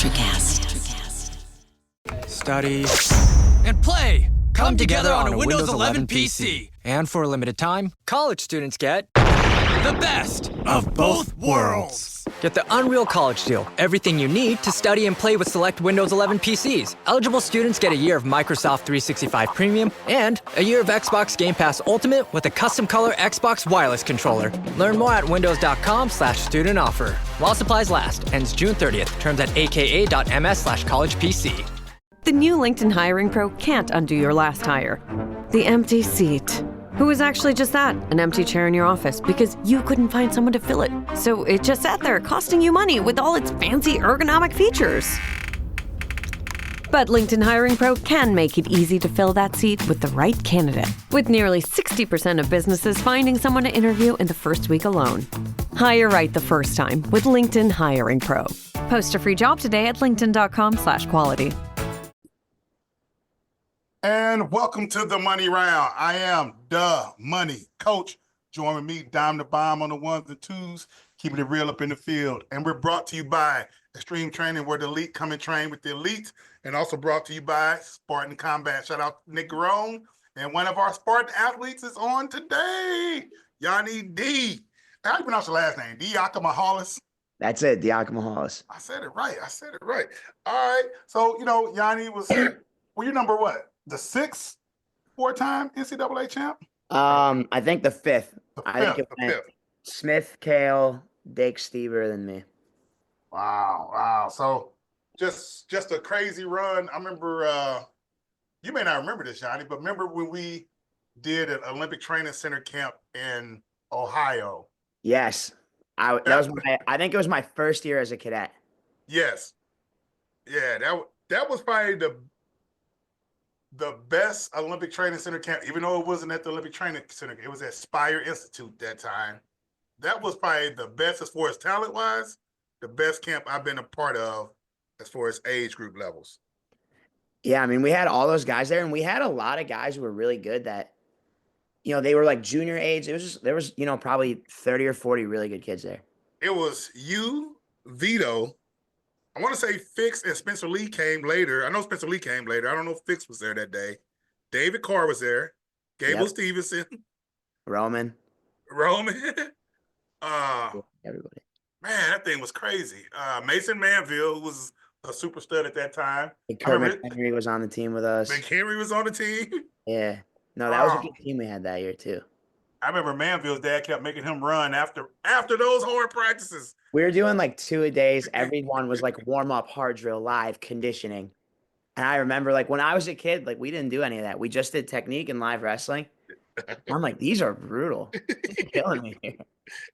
Electricast. Study and play come together on a Windows 11 PC. And for a limited time, college students get The best of both worlds. Get the Unreal College Deal. Everything you need to study and play with select Windows 11 PCs. Eligible students get a year of Microsoft 365 Premium and a year of Xbox Game Pass Ultimate with a custom color Xbox wireless controller. Learn more at windows.com/student offer. While supplies last. Ends June 30th. Terms at aka.ms/collegepc. The new LinkedIn Hiring Pro can't undo your last hire. The empty seat. Who was actually just that, an empty chair in your office because you couldn't find someone to fill it. So it just sat there costing you money with all its fancy ergonomic features. But LinkedIn Hiring Pro can make it easy to fill that seat with the right candidate. With nearly 60% of businesses finding someone to interview in the first week alone. Hire right the first time with LinkedIn Hiring Pro. Post a free job today at linkedin.com/quality. And welcome to the Money Round. I am the Money Coach. Join with me, Dime the Bomb on the ones and twos, keeping it real up in the field. And we're brought to you by Extreme Training, where the elite come and train with the elite. And also brought to you by Spartan Combat. Shout out to Nick Garone. And one of our Spartan athletes is on today, Yianni D. How do you pronounce your last name? Diakomihalis? That's it, Diakomihalis. I said it right. All right. So, Yianni was, well, you're number what? The sixth four-time NCAA champ? I think the fifth. I think it went Smith, Kale, Dake, Stever, then me. Wow. So just a crazy run. I remember, you may not remember this, Johnny, but remember when we did an Olympic Training Center camp in Ohio? Yes. I think it was my first year as a cadet. Yes. Yeah, that was probably the best Olympic Training Center camp, even though it wasn't at the Olympic Training Center. It was at Spire Institute that time. That was probably the best as far as talent-wise, the best camp I've been a part of as far as age group levels. Yeah, I mean, we had all those guys there, and we had a lot of guys who were really good that, they were like junior age. There was probably 30 or 40 really good kids there. It was you, Vito, I want to say Fix and Spencer Lee came later. I know Spencer Lee came later. I don't know if Fix was there that day. David Carr was there. Gable Stevenson. Roman. Everybody. Man, that thing was crazy. Mason Manville, who was a super stud at that time. Kermit Henry was on the team with us. McHenry was on the team. Yeah. No, that was a good team we had that year, too. I remember Manville's dad kept making him run after those hard practices. We were doing like 2 a days. Everyone was like warm up, hard drill, live conditioning. And I remember like when I was a kid, like we didn't do any of that. We just did technique and live wrestling. I'm like, these are brutal. You're killing me here.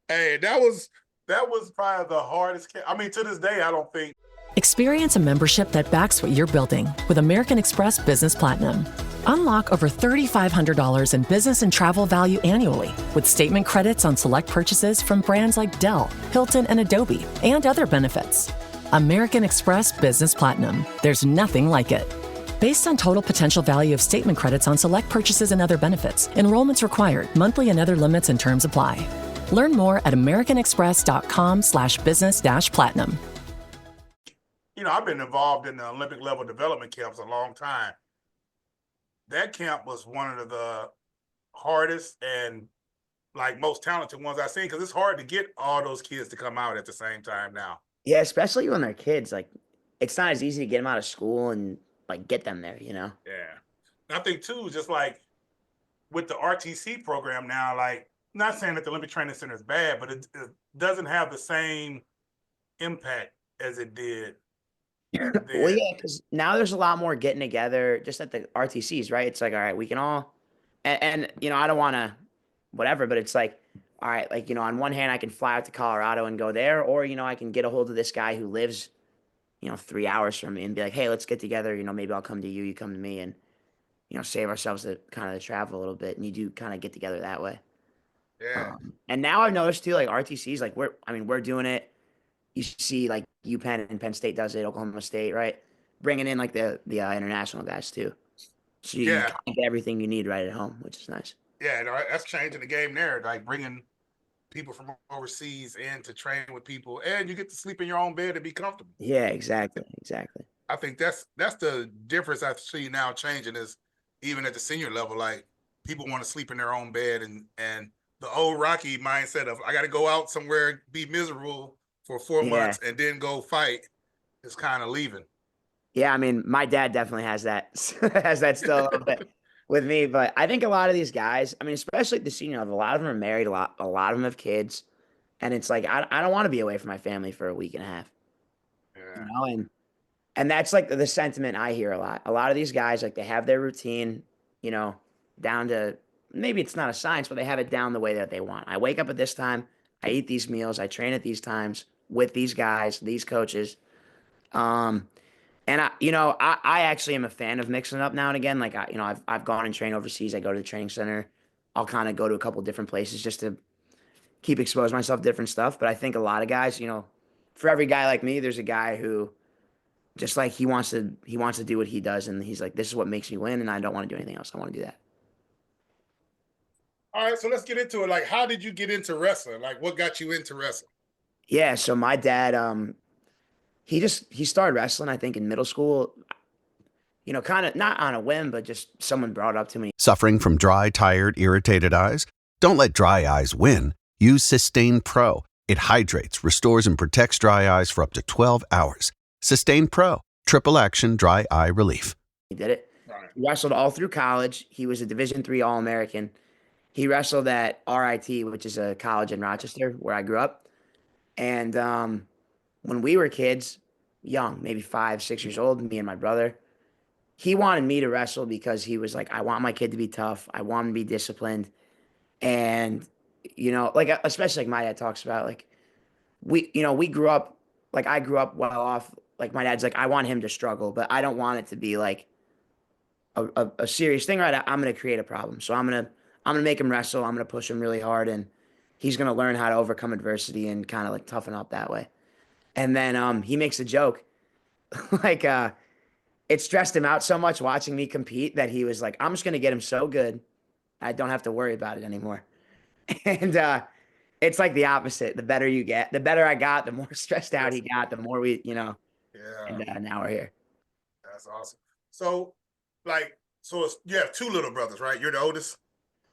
Hey, that was probably the hardest. I mean, to this day, I don't think. Experience a membership that backs what you're building with American Express Business Platinum. Unlock over $3,500 in business and travel value annually with statement credits on select purchases from brands like Dell, Hilton, and Adobe, and other benefits. American Express Business Platinum. There's nothing like it. Based on total potential value of statement credits on select purchases and other benefits, enrollments required, monthly and other limits and terms apply. Learn more at americanexpress.com/business-platinum. I've been involved in the Olympic level development camps a long time. That camp was one of the hardest and like most talented ones I've seen, because it's hard to get all those kids to come out at the same time now. Yeah, especially when they're kids. Like, it's not as easy to get them out of school and like get them there, Yeah. And I think too, just like with the RTC program now, like, not saying that the Olympic Training Center is bad, but it doesn't have the same impact as it did. Well, yeah, because now there's a lot more getting together just at the RTCs, right? It's like, all right, we can all, and I don't want to, whatever, but it's like, all right, like, on one hand, I can fly out to Colorado and go there, or, I can get a hold of this guy who lives, 3 hours from me and be like, hey, let's get together. Maybe I'll come to you, you come to me, and, save ourselves the travel a little bit. And you do kind of get together that way. Yeah. And now I've noticed too, like RTCs, like we're doing it. You see like UPenn and Penn State does it, Oklahoma State, right? Bringing in like the international guys too. So you can get everything you need right at home, which is nice. Yeah, that's changing the game there. Like bringing people from overseas and to train with people, and you get to sleep in your own bed and be comfortable. Yeah, exactly. I think that's the difference I see now changing is even at the senior level, like people want to sleep in their own bed and the old Rocky mindset of I got to go out somewhere, be miserable for 4 months Yeah. and then go fight is kind of leaving. Yeah, I mean, my dad definitely has that has that still a little bit with me, but I think a lot of these guys, I mean, especially at the senior level, a lot of them are married, a lot of them have kids, and it's like I don't want to be away from my family for a week and a half, Yeah. and that's like the sentiment I hear a lot. A lot of these guys like they have their routine, you know, down to maybe it's not a science, but they have it down the way that they want. I wake up at this time, I eat these meals, I train at these times with these guys, these coaches. Um, And I actually am a fan of mixing it up now and again. Like I've gone and trained overseas. I go to the training center. I'll kind of go to a couple different places just to keep exposing myself to different stuff. But I think a lot of guys, for every guy like me, there's a guy who just like he wants to do what he does, and he's like, this is what makes me win, and I don't want to do anything else. I want to do that. All right, so let's get into it. Like, how did you get into wrestling? Like, what got you into wrestling? Yeah. So my dad, he started wrestling, I think, in middle school. Kind of not on a whim, but just someone brought it up to me. Suffering from dry, tired, irritated eyes? Don't let dry eyes win. Use Sustain Pro. It hydrates, restores, and protects dry eyes for up to 12 hours. Sustain Pro. Triple action dry eye relief. He did it. Right. He wrestled all through college. He was a Division III All-American. He wrestled at RIT, which is a college in Rochester where I grew up. And when we were kids, young, maybe 5, 6 years old, me and my brother, he wanted me to wrestle because he was like, I want my kid to be tough. I want him to be disciplined. And, like, especially like my dad talks about, like, we grew up, like, I grew up well off. Like, my dad's like, I want him to struggle, but I don't want it to be like a serious thing, right? I'm going to create a problem. So I'm going to make him wrestle. I'm going to push him really hard. And he's going to learn how to overcome adversity and kind of like toughen up that way. And then he makes a joke like, it stressed him out so much watching me compete that he was like, I'm just going to get him so good. I don't have to worry about it anymore. And it's like the opposite. The better you get, the better I got, the more stressed out he got, the more we, Yeah. and now we're here. That's awesome. So, you have 2 little brothers, right? You're the oldest?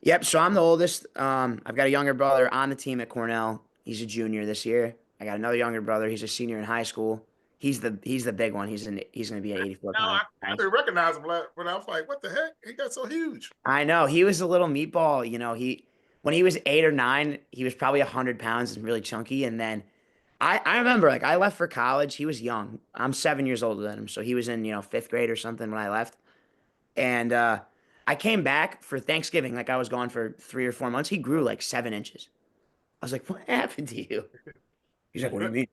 Yep. So I'm the oldest. I've got a younger brother on the team at Cornell. He's a junior this year. I got another younger brother. He's a senior in high school. He's the big one. He's going to be at 84 Now, pounds. I didn't recognize him, but I was like, what the heck? He got so huge. I know. He was a little meatball. When he was 8 or 9, he was probably 100 pounds and really chunky. And then I remember, like, I left for college. He was young. I'm 7 years older than him. So he was in, 5th grade or something when I left. And I came back for Thanksgiving. Like, I was gone for 3 or 4 months. He grew like 7 inches. I was like, what happened to you? He's like, what do you mean?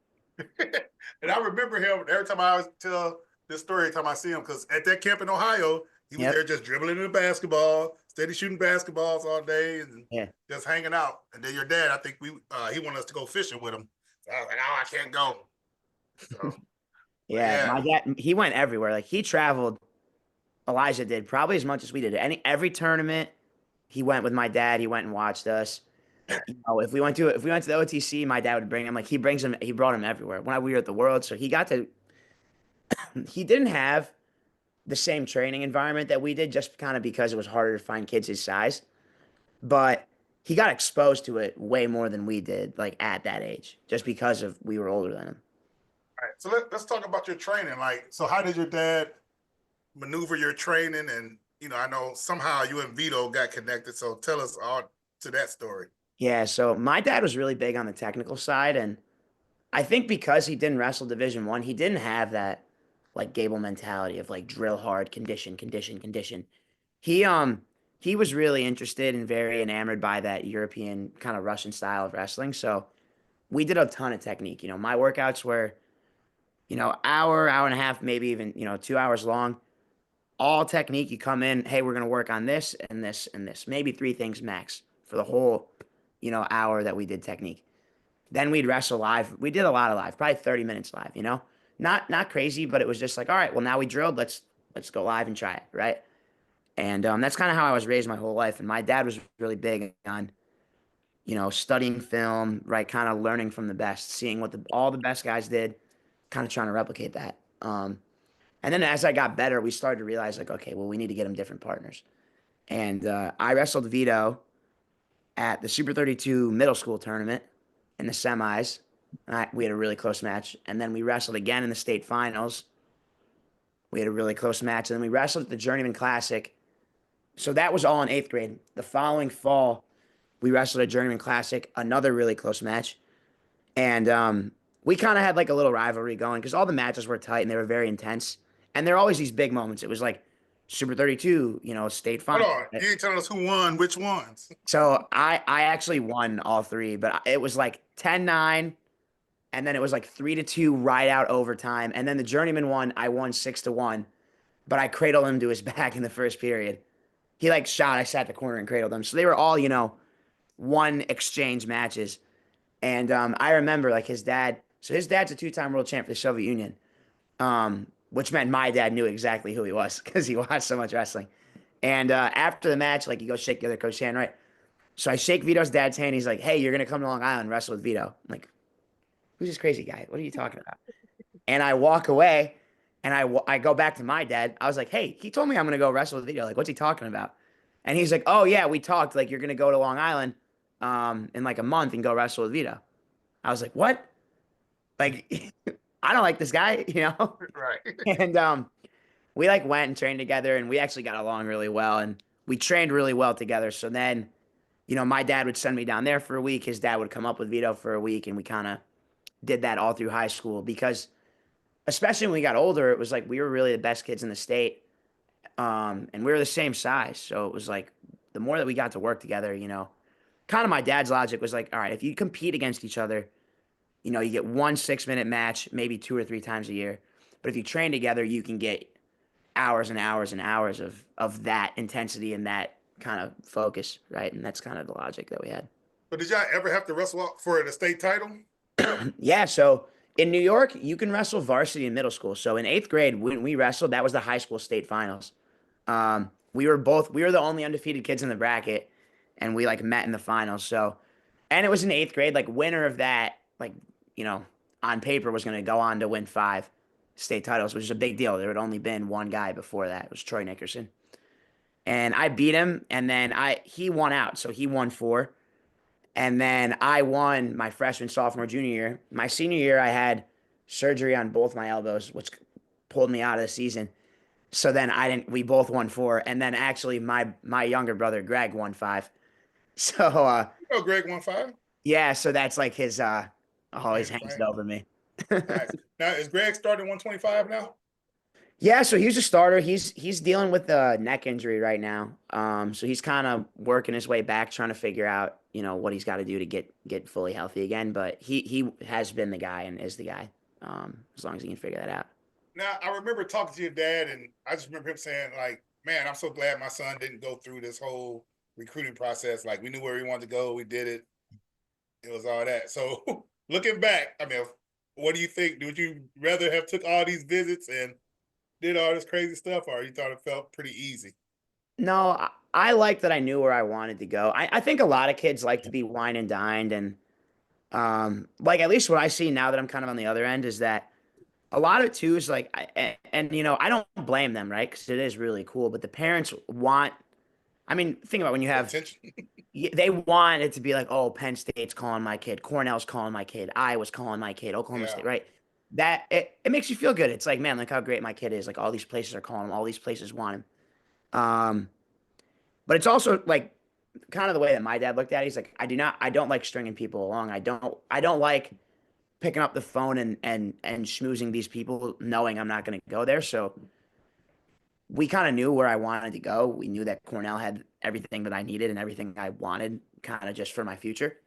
And I remember him every time I always tell this story, every time I see him, because at that camp in Ohio, he was there just dribbling in the basketball, steady shooting basketballs all day, and just hanging out. And then your dad, I think he wanted us to go fishing with him. So I was like, oh, I can't go. So, my dad, he went everywhere. Like, he traveled. Elijah did probably as much as we did. Every tournament, he went with my dad. He went and watched us. If we went to the OTC, my dad would bring him. Like, he brought him everywhere. When we were at the World, so he didn't have the same training environment that we did, just kind of because it was harder to find kids his size. But he got exposed to it way more than we did, like, at that age, just because we were older than him. All right, so let's talk about your training. Like, so how did your dad maneuver your training? And I know somehow you and Vito got connected. So tell us all to that story. Yeah, so my dad was really big on the technical side, and I think because he didn't wrestle Division I, he didn't have that like Gable mentality of like drill hard, condition. He was really interested and very enamored by that European kind of Russian style of wrestling. So we did a ton of technique. My workouts were, hour and a half, maybe even, 2 hours long. All technique. You come in, hey, we're going to work on this and this and this, maybe 3 things max for the whole hour that we did technique. Then we'd wrestle live. We did a lot of live, probably 30 minutes live, not crazy, but it was just like, all right, well, now we drilled, let's go live and try it. Right. And that's kind of how I was raised my whole life. And my dad was really big on studying film, right? Kind of learning from the best, seeing what all the best guys did, kind of trying to replicate that. And then as I got better, we started to realize like, okay, well, we need to get him different partners. And I wrestled Vito at the Super 32 middle school tournament in the semis. We had a really close match. And then we wrestled again in the state finals. We had a really close match. And then we wrestled at the Journeyman Classic. So that was all in 8th grade. The following fall, we wrestled at Journeyman Classic, another really close match. And we kind of had like a little rivalry going because all the matches were tight and they were very intense. And there are always these big moments. It was like Super 32, state final. Hold on. You ain't telling us who won, which ones. So I actually won all three, but it was like 10-9. And then it was like 3-2 right out overtime. And then the Journeyman one, I won 6-1, but I cradled him to his back in the first period. He like shot, I sat at the corner and cradled him. So they were all, one exchange matches. And I remember like his dad's a 2-time world champ for the Soviet Union, which meant my dad knew exactly who he was because he watched so much wrestling. And after the match, like you go shake the other coach's hand, right? So I shake Vito's dad's hand. He's like, hey, you're going to come to Long Island and wrestle with Vito. I'm like, who's this crazy guy? What are you talking about? And I walk away and I go back to my dad. I was like, hey, he told me I'm going to go wrestle with Vito. Like, what's he talking about? And he's like, oh, yeah, we talked. Like, you're going to go to Long Island in like a month and go wrestle with Vito. I was like, what? Like, I don't like this guy, Right. And we like went and trained together and we actually got along really well. And we trained really well together. So then, my dad would send me down there for a week. His dad would come up with Vito for a week. And we kind of did that all through high school because especially when we got older, it was like we were really the best kids in the state. And we were the same size. So it was like the more that we got to work together, kind of my dad's logic was like, all right, if you compete against each other, you get 1 6-minute match, maybe 2 or 3 times a year. But if you train together, you can get hours and hours and hours of that intensity and that kind of focus, right? And that's kind of the logic that we had. But did y'all ever have to wrestle for the state title? Yeah, so in New York, you can wrestle varsity in middle school. So in 8th grade, when we wrestled, that was the high school state finals. We were the only undefeated kids in the bracket, and we like met in the finals. So, and it was in 8th grade, like winner of that, like, on paper was going to go on to win 5 state titles, which is a big deal. There had only been one guy before that. It was Troy Nickerson. And I beat him, and then he won out. So he won 4. And then I won my freshman, sophomore, junior year. My senior year, I had surgery on both my elbows, which pulled me out of the season. So then we both won 4. And then actually my younger brother, Greg, won 5. So, Greg won 5? Yeah. So that's like his, always hangs over me. Nice. Now, is Greg starting 125 now? Yeah, so he's a starter. He's dealing with a neck injury right now. So he's kind of working his way back, trying to figure out, what he's got to do to get fully healthy again. But he has been the guy and is the guy, as long as he can figure that out. Now, I remember talking to your dad, and I just remember him saying, like, man, I'm so glad my son didn't go through this whole recruiting process. Like, we knew where we wanted to go. We did it. It was all that. So looking back, I mean, what do you think? Would you rather have took all these visits and did all this crazy stuff, or you thought it felt pretty easy? No, I like that I knew where I wanted to go. I think a lot of kids like to be wine and dined. And like, at least what I see now that I'm kind of on the other end is that a lot of it too is like, I don't blame them, right? Because it is really cool. But the parents want, think about when you have, they want it to be like, oh, Penn State's calling my kid, Cornell's calling my kid, Iowa's calling my kid, Oklahoma State, right? That it makes you feel good. It's like, man, look how great my kid is. Like all these places are calling him, all these places want him. But it's also like kind of the way that my dad looked at it. He's like, I don't like stringing people along. I don't like picking up the phone and schmoozing these people knowing I'm not going to go there. So we kind of knew where I wanted to go. We knew that Cornell had everything that I needed and everything I wanted kind of just for my future.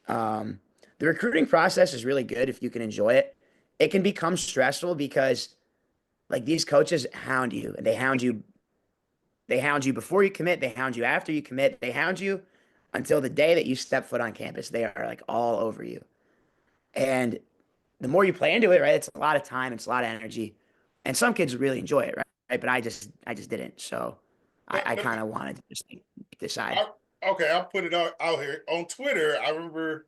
The recruiting process is really good if you can enjoy it. It can become stressful because like these coaches hound you, and they hound you before you commit. They hound you after you commit. They hound you until the day that you step foot on campus. They are like all over you. And the more you play into it, right, it's a lot of time, it's a lot of energy. And some kids really enjoy it, right? But I just didn't. So I kind of wanted to just decide. Okay, I'll put it out here on Twitter. I remember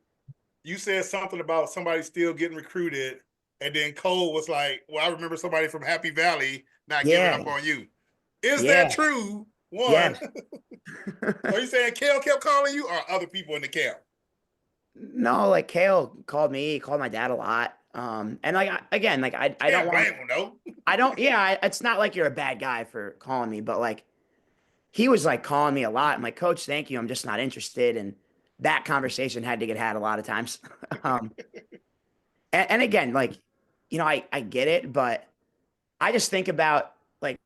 you said something about somebody still getting recruited, and then Cole was like, "Well, I remember somebody from Happy Valley not giving Yeah, up on you." Is that yeah, true? yeah. One, are you saying Kale kept calling you, or other people in the camp? No, like Kale called me, he called my dad a lot. And like again, like I don't Can't want, blame him though. I don't, yeah, it's not like you're a bad guy for calling me, but like he was like calling me a lot. I'm like, Coach, thank you. I'm just not interested. And that conversation had to get had a lot of times. um, and again, like, I get it, but I just think about like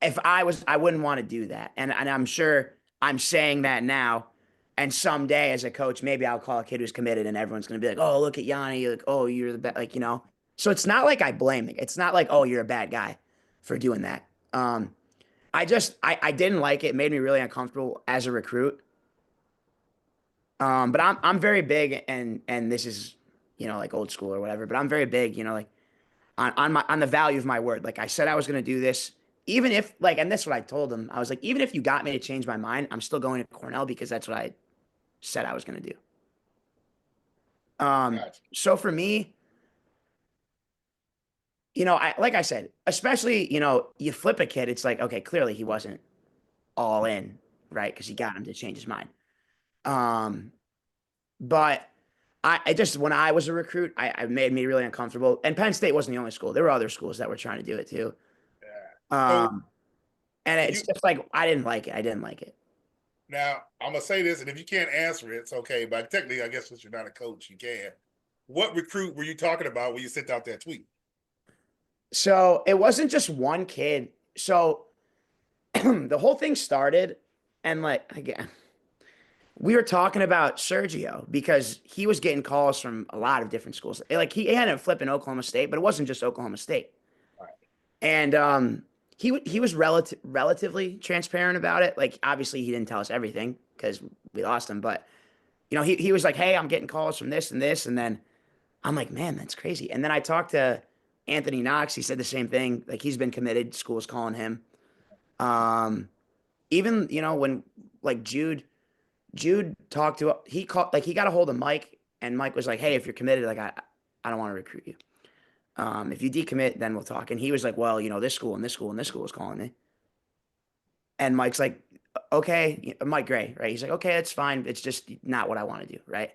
if I wouldn't want to do that. And I'm sure I'm saying that now. And someday as a coach, maybe I'll call a kid who's committed and everyone's going to be like, oh, look at Yianni. Like, oh, you're the best. Like, so it's not like I blame it. It's not like, oh, you're a bad guy for doing that. I didn't like it. It made me really uncomfortable as a recruit. But I'm very big and this is, like old school or whatever, but I'm very big, like on the value of my word. Like I said I was going to do this, even if like, and that's what I told him. I was like, even if you got me to change my mind, I'm still going to Cornell because that's what I said I was going to do. Gotcha. So for me, like I said, especially, you flip a kid, it's like, okay, clearly he wasn't all in, right? Because you got him to change his mind. But I just, when I was a recruit, I made me really uncomfortable. And Penn State wasn't the only school. There were other schools that were trying to do it too. Yeah. So Um, and it's just like, I didn't like it. I didn't like it. now I'm gonna say this, and if you can't answer it, it's okay. But technically, I guess since you're not a coach, you can. What recruit were you talking about when you sent out that tweet? So it wasn't just one kid. So the whole thing started, and like, again, we were talking about Sergio because he was getting calls from a lot of different schools. Like he ended up flipping Oklahoma State, but it wasn't just Oklahoma State. Right. And he was relatively transparent about it. Like obviously he didn't tell us everything because we lost him, but he was like, "Hey, I'm getting calls from this and this," and then I'm like, "Man, that's crazy." And then I talked to Anthony Knox. He said the same thing. Like he's been committed. School's calling him. Even when like Jude talked to he called like he got a hold of Mike and Mike was like, "Hey, if you're committed, like I don't want to recruit you. If you decommit, then we'll talk." And he was like, "Well, this school and this school and this school is calling me." And Mike's like, "Okay, Mike Gray, right?" He's like, "Okay, that's fine. It's just not what I want to do, right?"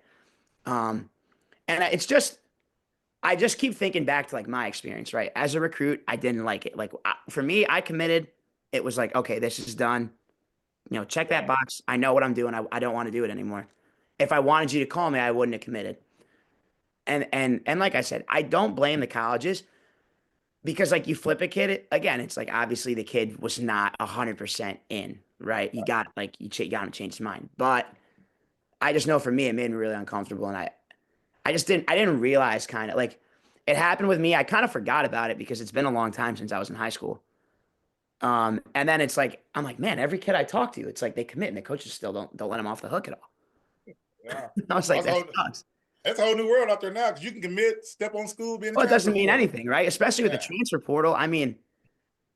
And it's just I just keep thinking back to like my experience, right? As a recruit, I didn't like it. Like for me, I committed. It was like, okay, this is done. Check that box. I know what I'm doing. I don't want to do it anymore. If I wanted you to call me, I wouldn't have committed. And like I said, I don't blame the colleges because like you flip a kid again, it's like obviously the kid was not 100% in, right? You got like you got him to change his mind, but I just know for me it made me really uncomfortable, and I just didn't realize kind of like it happened with me. I kind of forgot about it because it's been a long time since I was in high school. And then it's like I'm like, man, every kid I talk to, it's like they commit and the coaches still don't let them off the hook at all. Yeah. I was like, that sucks. That's a whole new world out there now because you can commit, step on school, be in the Well, it doesn't transfer mean portal. anything, right? Especially with the transfer portal. I mean,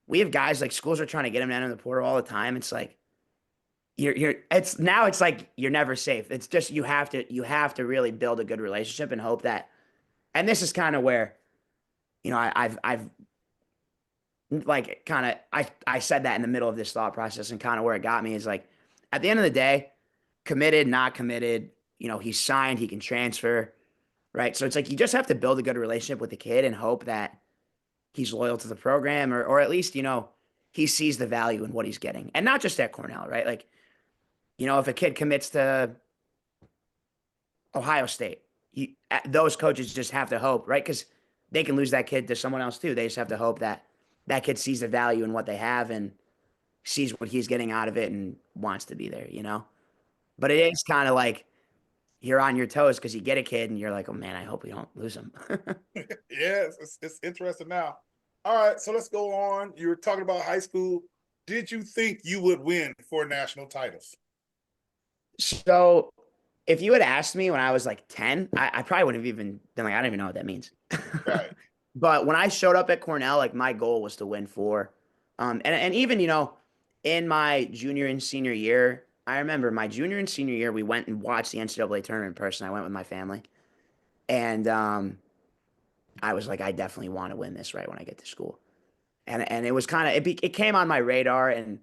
we have guys like schools are trying to get them down in the portal all the time. It's like it's like you're never safe. It's just you have to really build a good relationship and hope that. And this is kind of where, I've like kind of I said that in the middle of this thought process and kind of where it got me is like at the end of the day, committed, not committed, he's signed, he can transfer, right? So it's like you just have to build a good relationship with the kid and hope that he's loyal to the program or at least, he sees the value in what he's getting. And not just at Cornell, right? Like, if a kid commits to Ohio State, those coaches just have to hope, right? Because they can lose that kid to someone else too. They just have to hope that that kid sees the value in what they have and sees what he's getting out of it and wants to be there, But it is kind of like you're on your toes because you get a kid and you're like, oh man, I hope we don't lose him. Yes, it's interesting now. All right, so let's go on. You were talking about high school. Did you think you would win 4 national titles? So if you had asked me when I was like 10, I probably wouldn't have even been like, I don't even know what that means. Right. But when I showed up at Cornell, like my goal was to win 4. And even, in my junior and senior year, I remember my junior and senior year, we went and watched the NCAA tournament in person. I went with my family. And I was like, I definitely want to win this right when I get to school. And it was kind of, it came on my radar. And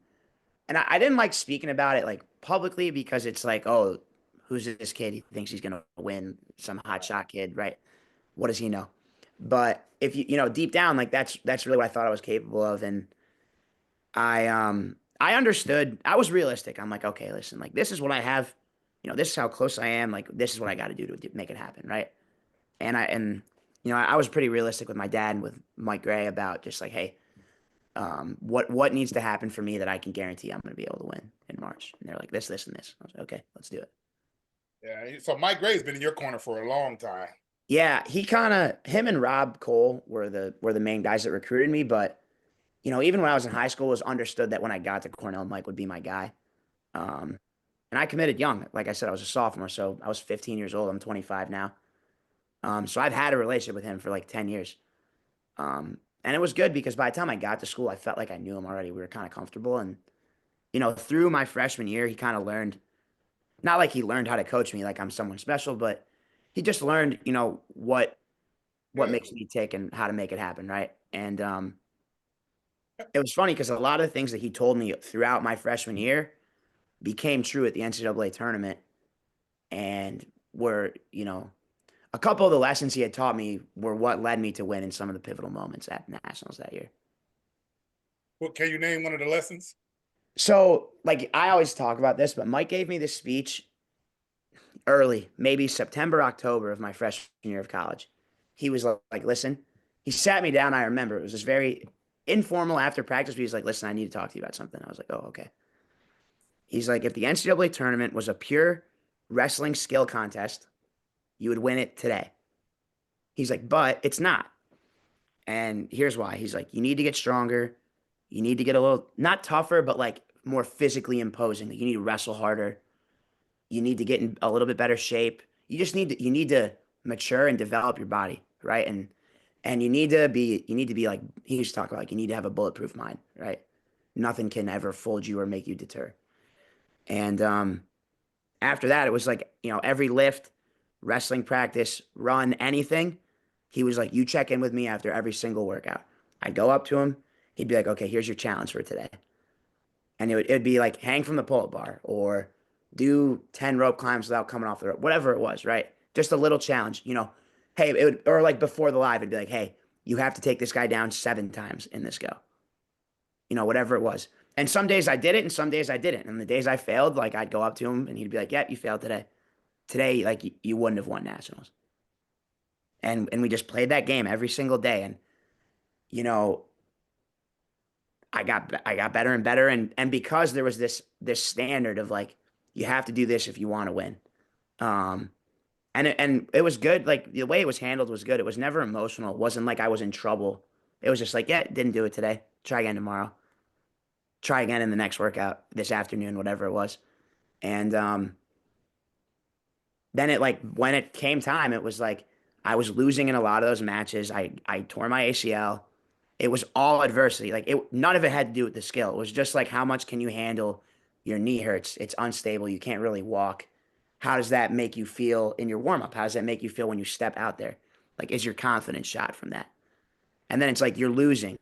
I didn't like speaking about it like publicly because it's like, oh, who's this kid? He thinks he's going to win, some hot shot kid, right? What does he know? But if you know, deep down, like that's really what I thought I was capable of. And I understood. I was realistic. I'm like, okay, listen, like this is what I have. You know, this is how close I am. Like this is what I got to do to make it happen, right? And you know, I was pretty realistic with my dad and with Mike Gray about just like, hey, what needs to happen for me that I can guarantee I'm going to be able to win in March? And they're like, this, and this. I was like, okay, let's do it. Yeah. So Mike Gray's been in your corner for a long time. Yeah, him and Rob Cole were the main guys that recruited me. But you know, even when I was in high school, it was understood that when I got to Cornell, Mike would be my guy. And I committed young. Like I said, I was a sophomore, so I was 15 years old. I'm 25 now. So I've had a relationship with him for like 10 years. And it was good because by the time I got to school, I felt like I knew him already. We were kind of comfortable. And, you know, through my freshman year, he kind of learned, not like he learned how to coach me like I'm someone special, but he just learned, you know, what makes me tick and how to make it happen, right? And it was funny because a lot of the things that he told me throughout my freshman year became true at the NCAA tournament and were, you know, a couple of the lessons he had taught me were what led me to win in some of the pivotal moments at nationals that year. Well, can you name one of the lessons? So, like, I always talk about this, but Mike gave me this speech early, maybe September, October of my freshman year of college. He was like, listen, he sat me down. I remember it was this very informal after practice. But he was like, listen, I need to talk to you about something. I was like, oh, okay. He's like, if the NCAA tournament was a pure wrestling skill contest, you would win it today. He's like, but it's not. And here's why. He's like, you need to get stronger. You need to get a little, not tougher, but like more physically imposing. Like you need to wrestle harder. You need to get in a little bit better shape. You need to mature and develop your body, right? And you need to be like, he used to talk about like, you need to have a bulletproof mind, right? Nothing can ever fold you or make you deter. And after that, it was like, you know, every lift, wrestling practice, run, anything. He was like, you check in with me after every single workout. I'd go up to him. He'd be like, okay, here's your challenge for today. And it'd be like hang from the pull-up bar or do 10 rope climbs without coming off the rope, whatever it was, right? Just a little challenge, you know. Hey, or like before the live, it'd be like, hey, you have to take this guy down 7 times in this go. You know, whatever it was. And some days I did it and some days I didn't. And the days I failed, like I'd go up to him and he'd be like, yep, you failed today. Today, like you wouldn't have won nationals. And we just played that game every single day. And, you know, I got better and better. And because there was this standard of like, you have to do this if you want to win. And it was good. Like the way it was handled was good. It was never emotional. It wasn't like I was in trouble. It was just like, yeah, didn't do it today. Try again tomorrow. Try again in the next workout this afternoon, whatever it was. And then it like, when it came time, it was like, I was losing in a lot of those matches. I tore my ACL. It was all adversity. Like none of it had to do with the skill. It was just like, how much can you handle? Your knee hurts. It's unstable. You can't really walk. How does that make you feel in your warm-up? How does that make you feel when you step out there? Like, is your confidence shot from that? And then it's like, you're losing.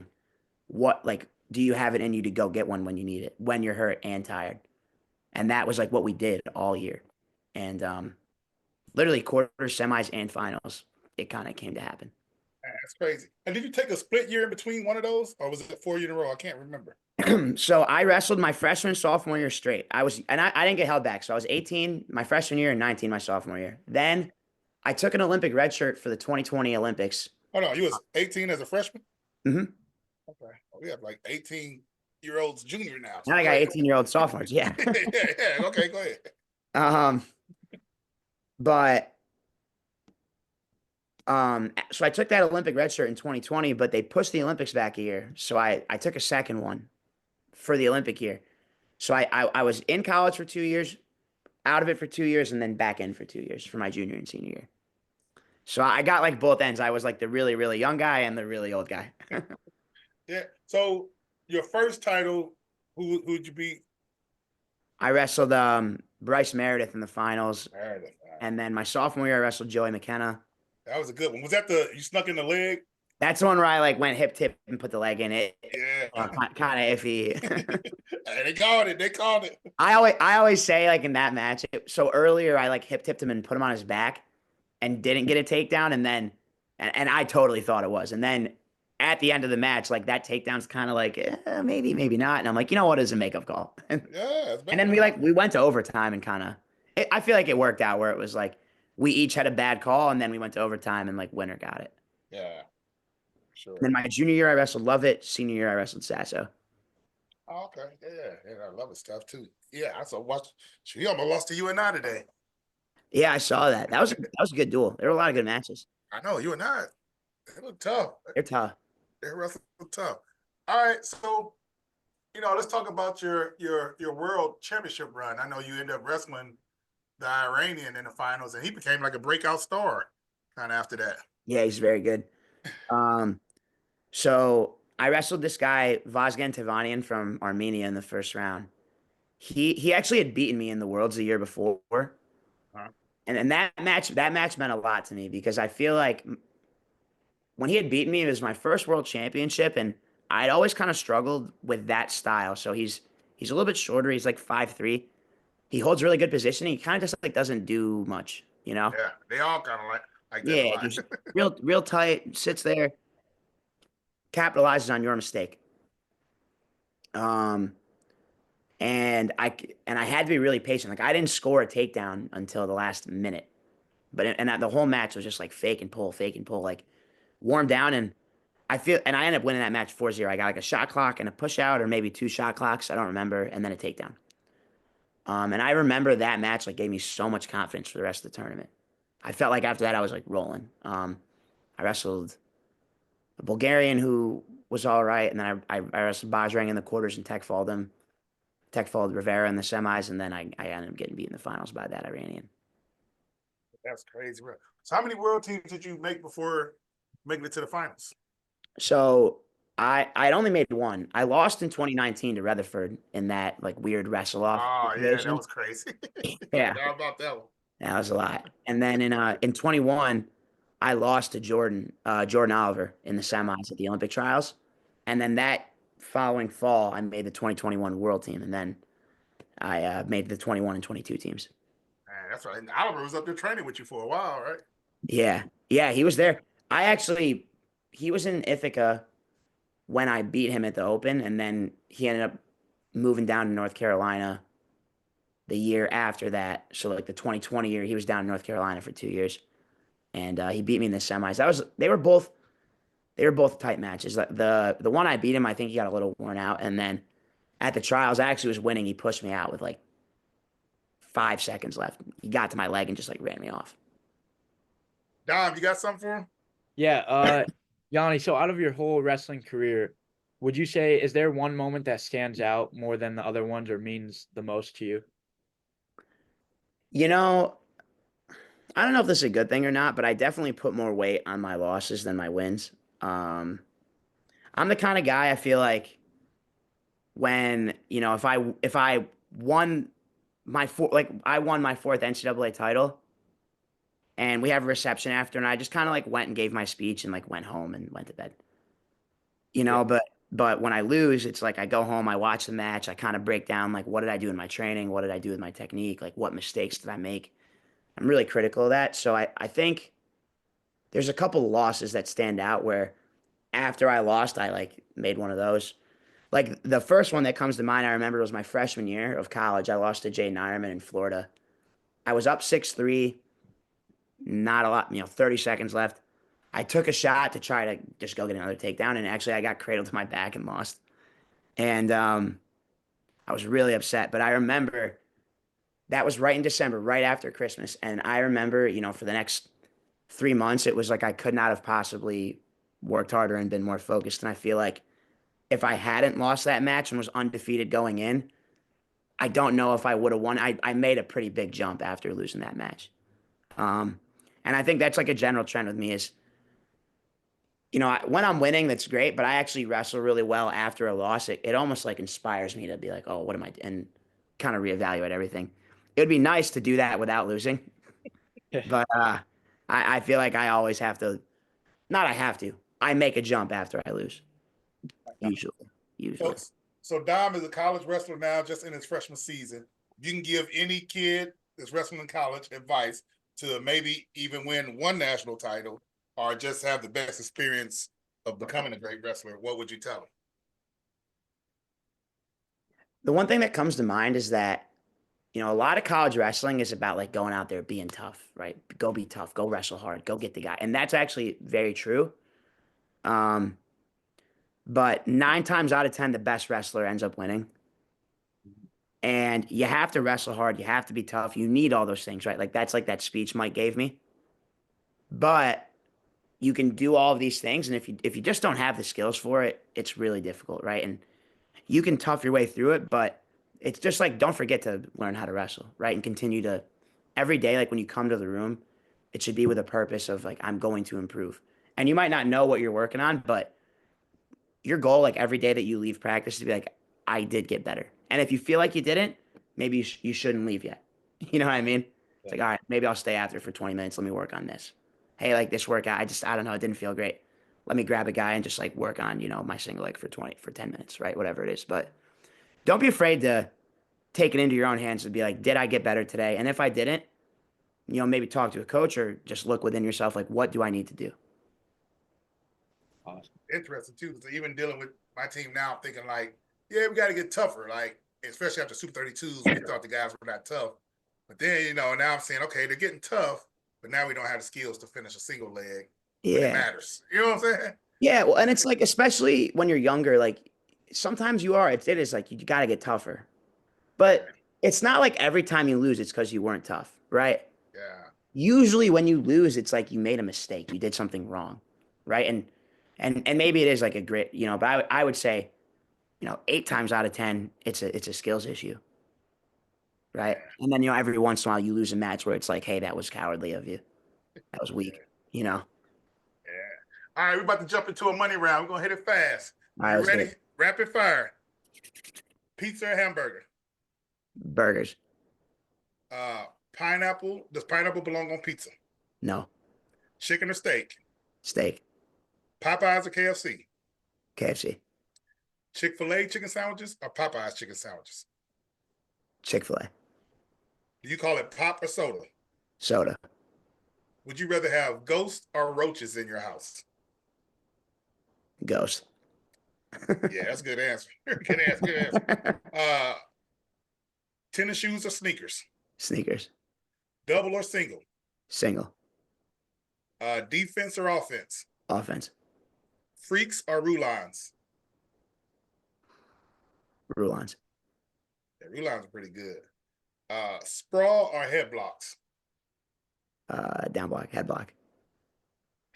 What, like, do you have it in you to go get one when you need it, when you're hurt and tired? And that was like what we did all year. And literally quarters, semis, and finals, it kind of came to happen. That's crazy. And did you take a split year in between one of those? Or was it 4 years in a row? I can't remember. So I wrestled my freshman, sophomore year straight. I didn't get held back. So I was 18 my freshman year and 19 my sophomore year. Then I took an Olympic red shirt for the 2020 Olympics. Oh, no, you was 18 as a freshman? Mm-hmm. Okay. Well, we have like 18-year-olds junior now. So now I got 18-year-old sophomores. Yeah. yeah. Okay, go ahead. But so I took that Olympic red shirt in 2020, but they pushed the Olympics back a year. So I took a second one for the Olympic year. So I was in college for 2 years, out of it for 2 years, and then back in for 2 years for my junior and senior year. So I got like both ends. I was like the really, really young guy and the really old guy. Yeah. So your first title, who'd you beat? I wrestled Bryce Meredith in the finals, Meredith. and then my sophomore year I wrestled Joey McKenna. That was a good one. Was that you snuck in the leg? That's the one where I like went hip tip and put the leg in it. Yeah. Kind of iffy. Hey, they called it. They called it. I always say like in that match. So earlier I like hip tipped him and put him on his back, and didn't get a takedown, and then and I totally thought it was, and then at the end of the match, like that takedown's kind of like maybe not, and I'm like, you know what, is a makeup call, and Yeah. then we went to overtime and kind of I feel like it worked out where it was like we each had a bad call, and then we went to overtime and like winner got it. Yeah. Sure. And then my junior year I wrestled Lovett. Senior year I wrestled Sasso. Oh, okay. Yeah. I love his stuff too. Yeah. I saw watch. He almost lost to you and I today. Yeah, I saw that. That was a good duel. There were a lot of good matches. I know you and I. They look tough. They're tough. They wrestle tough. All right. So, let's talk about your world championship run. I know you ended up wrestling the Iranian in the finals, and he became like a breakout star kind of after that. Yeah, he's very good. So I wrestled this guy, Vazgen Tevanian from Armenia in the first round. He actually had beaten me in the Worlds the year before. Huh? And that match meant a lot to me because I feel like when he had beaten me, it was my first world championship, and I'd always kind of struggled with that style. So he's a little bit shorter. He's like 5'3". He holds really good positioning. He kind of just like doesn't do much, Yeah, they all kind of like that. Yeah, just real tight, sits there, capitalizes on your mistake. And I had to be really patient. Like I didn't score a takedown until the last minute, but the whole match was just like fake and pull, like warm down. And I ended up winning that match 4-0. I got like a shot clock and a push out, or maybe 2 shot clocks. I don't remember. And then a takedown. And I remember that match like gave me so much confidence for the rest of the tournament. I felt like after that I was like rolling. I wrestled a Bulgarian who was all right, and then I wrestled Bajrang in the quarters and tech followed Rivera in the semis, and then I ended up getting beat in the finals by that Iranian. That's crazy, bro. So how many world teams did you make before making it to the finals? So I'd only made one. I lost in 2019 to Rutherford in that like weird wrestle off. Oh yeah, that was crazy. Yeah, how about that one? That was a lot. And then in 21, I lost to Jordan Oliver in the semis at the Olympic trials, and then that following fall, I made the 2021 world team, and then I made the 21 and 22 teams. Man, that's right. And Oliver was up there training with you for a while, right? Yeah, he was there. He was in Ithaca when I beat him at the Open, and then he ended up moving down to North Carolina the year after that. So like the 2020 year, he was down in North Carolina for 2 years, and he beat me in the semis. They were both tight matches. The one I beat him, I think he got a little worn out, and then at the trials, I actually was winning. He pushed me out with like 5 seconds left. He got to my leg and just like ran me off. Dom, you got something for him? Yeah, Yianni, so out of your whole wrestling career, would you say, is there one moment that stands out more than the other ones or means the most to you? I don't know if this is a good thing or not, but I definitely put more weight on my losses than my wins. I'm the kind of guy I feel like when, if I won I won my 4th NCAA title and we have a reception after, and I just kind of like went and gave my speech and like went home and went to bed, but when I lose, it's like I go home, I watch the match, I kind of break down like what did I do in my training, what did I do with my technique, like what mistakes did I make. I'm really critical of that. So I think there's a couple of losses that stand out where after I lost, I like made one of those. Like the first one that comes to mind, I remember was my freshman year of college. I lost to Jay Nyerman in Florida. I was up 6-3, not a lot, 30 seconds left. I took a shot to try to just go get another takedown, and actually I got cradled to my back and lost. And I was really upset, but I remember that was right in December, right after Christmas. And I remember, for the next 3 months, it was like I could not have possibly worked harder and been more focused. And I feel like if I hadn't lost that match and was undefeated going in, I don't know if I would have won. I made a pretty big jump after losing that match. And I think that's like a general trend with me is, when I'm winning, that's great, but I actually wrestle really well after a loss. It almost like inspires me to be like, oh, what am I? And kind of reevaluate everything. It would be nice to do that without losing, but I feel like I always have to. Not I have to. I make a jump after I lose. Usually. So, so Dom is a college wrestler now, just in his freshman season. You can give any kid that's wrestling in college advice to maybe even win one national title or just have the best experience of becoming a great wrestler. What would you tell them? The one thing that comes to mind is that, you know, a lot of college wrestling is about like going out there being tough, right? Go be tough, go wrestle hard, go get the guy. And that's actually very true. But 9 times out of 10, the best wrestler ends up winning. And you have to wrestle hard. You have to be tough. You need all those things, right? Like that's like that speech Mike gave me. But you can do all of these things. And if you just don't have the skills for it, it's really difficult, right? And you can tough your way through it, but it's just like, don't forget to learn how to wrestle, right? And continue to every day, like when you come to the room, it should be with a purpose of like, I'm going to improve. And you might not know what you're working on, but your goal, like every day that you leave practice, is to be like, I did get better. And if you feel like you didn't, maybe you shouldn't leave yet. You know what I mean? It's like, all right, maybe I'll stay after for 20 minutes. Let me work on this. Hey, like this workout, I don't know, it didn't feel great. Let me grab a guy and just like work on, you know, my single leg for 10 minutes, right? Whatever it is. But don't be afraid to take it into your own hands and be like, did I get better today? And if I didn't, you know, maybe talk to a coach or just look within yourself, like, what do I need to do? Awesome. Interesting too. So even dealing with my team now, I'm thinking like, yeah, we got to get tougher. Like, especially after Super 32s, we thought the guys were not tough. But then, you know, now I'm saying, okay, they're getting tough, but now we don't have the skills to finish a single leg. Yeah. It matters. You know what I'm saying? Yeah. Well, and it's like, especially when you're younger, like sometimes you are, it is like, you got to get tougher, but it's not like every time you lose, it's because you weren't tough, right? Yeah. Usually when you lose, it's like you made a mistake. You did something wrong. Right. And maybe it is like a grit, you know, but I would say, you know, 8 times out of 10, it's a skills issue. Right. And then, you know, every once in a while you lose a match where it's like, hey, that was cowardly of you. That was weak, you know? Yeah. All right. We're about to jump into a money round. We're going to hit it fast. All right, you ready? Rapid fire. Pizza or hamburger? Burgers. Pineapple. Does pineapple belong on pizza? No. Chicken or steak? Steak. Popeyes or KFC? KFC. Chick-fil-A chicken sandwiches or Popeyes chicken sandwiches? Chick-fil-A. Do you call it pop or soda? Soda. Would you rather have ghosts or roaches in your house? Ghost. Yeah, that's a good answer. Good answer. Good answer. Tennis shoes or sneakers? Sneakers. Double or single? Single. Defense or offense? Offense. Freaks or Rulons? Rulons. Yeah, Rulons are pretty good. Sprawl or head blocks? Down block, head block.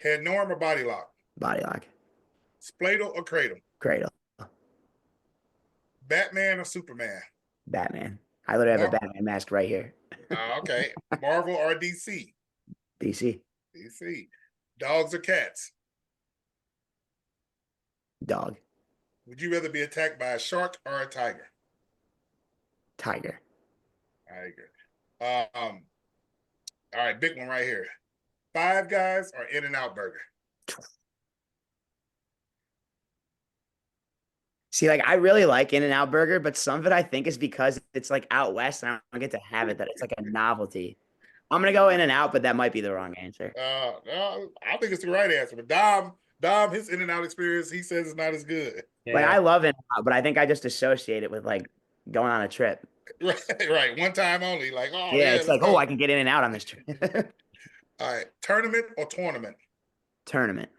Head norm or body lock? Body lock. Spladle or cradle? Cradle. Batman or Superman? Batman. I literally have a Batman mask right here. Okay. Marvel or DC? DC. DC. Dogs or cats? Dog. Would you rather be attacked by a shark or a tiger? Tiger. Tiger. All right, big one right here. Five Guys or In-N-Out Burger? See, like I really like In-N-Out Burger, but some of it I think is because it's like out west and I don't get to have it, that it's like a novelty. I'm gonna go In-N-Out, but that might be the wrong answer. No, I think it's the right answer. But Dom, his In-N-Out experience, he says it's not as good. Like I love In-N-Out, but I think I just associate it with like going on a trip. Right. One time only. Like, oh yeah, it's like, oh, I can get in and out on this trip. All right. Tournament or tournament? Tournament.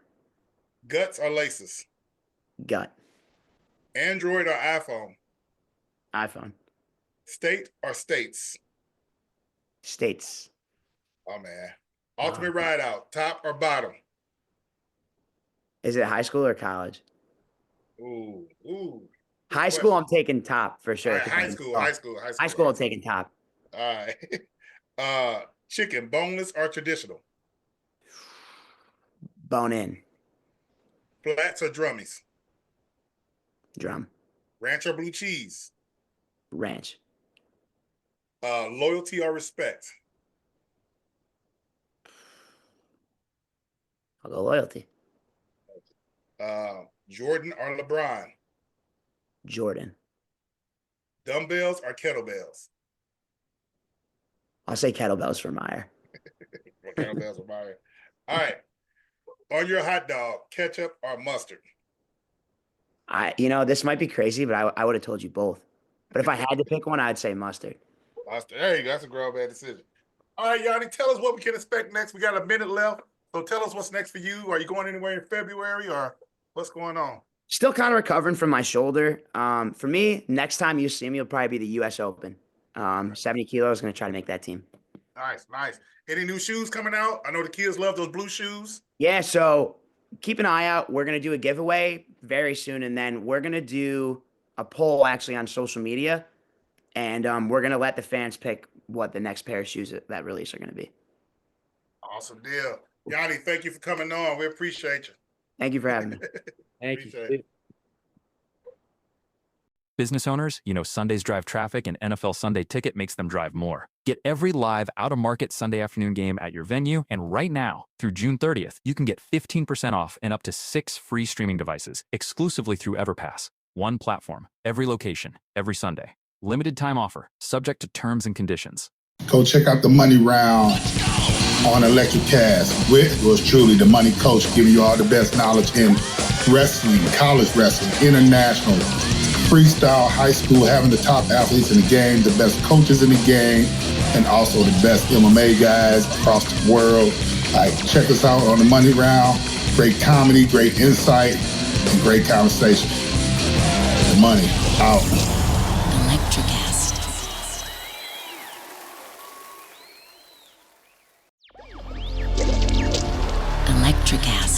Guts or laces? Gut. Android or iPhone? iPhone. State or states? States. Oh man. Ultimate ride out, top or bottom? Is it high school or college? Ooh. High school, I'm taking top for sure. Right, high school. High school, I'm taking top. All right. Chicken, boneless or traditional? Bone in. Flats or drummies? Drum. Ranch or blue cheese? Ranch. Loyalty or respect? I'll go loyalty. Jordan or LeBron? Jordan. Dumbbells or kettlebells? I'll say kettlebells for Meyer. Kettlebells or Meyer. All right. On your hot dog, ketchup or mustard? This might be crazy, but I would have told you both. But if I had to pick one, I'd say mustard. Mustard. There you go. That's a grown man decision. All right, Yianni, tell us what we can expect next. We got a minute left. So tell us what's next for you. Are you going anywhere in February or what's going on? Still kind of recovering from my shoulder. For me, next time you see me, it'll probably be the U.S. Open. 70 kilos, going to try to make that team. Nice, nice. Any new shoes coming out? I know the kids love those blue shoes. Yeah, so keep an eye out. We're going to do a giveaway very soon, and then we're going to do a poll actually on social media, and we're going to let the fans pick what the next pair of shoes that release are going to be. Awesome deal. Yianni, thank you for coming on. We appreciate you. Thank you for having me. Thank Appreciate you. it. Business owners, Sundays drive traffic, and NFL Sunday Ticket makes them drive more. Get every live, out-of-market Sunday afternoon game at your venue, and right now, through June 30th, you can get 15% off and up to 6 free streaming devices, exclusively through EverPass. One platform, every location, every Sunday. Limited time offer, subject to terms and conditions. Go check out the Money Round on Electric Cast with yours truly, the Money Coach, giving you all the best knowledge in wrestling, college wrestling, international, freestyle, high school, having the top athletes in the game, the best coaches in the game, and also the best MMA guys across the world. Check us out on the Money Round. Great comedy, great insight, and great conversation. The Money out. Electricast. Electricast.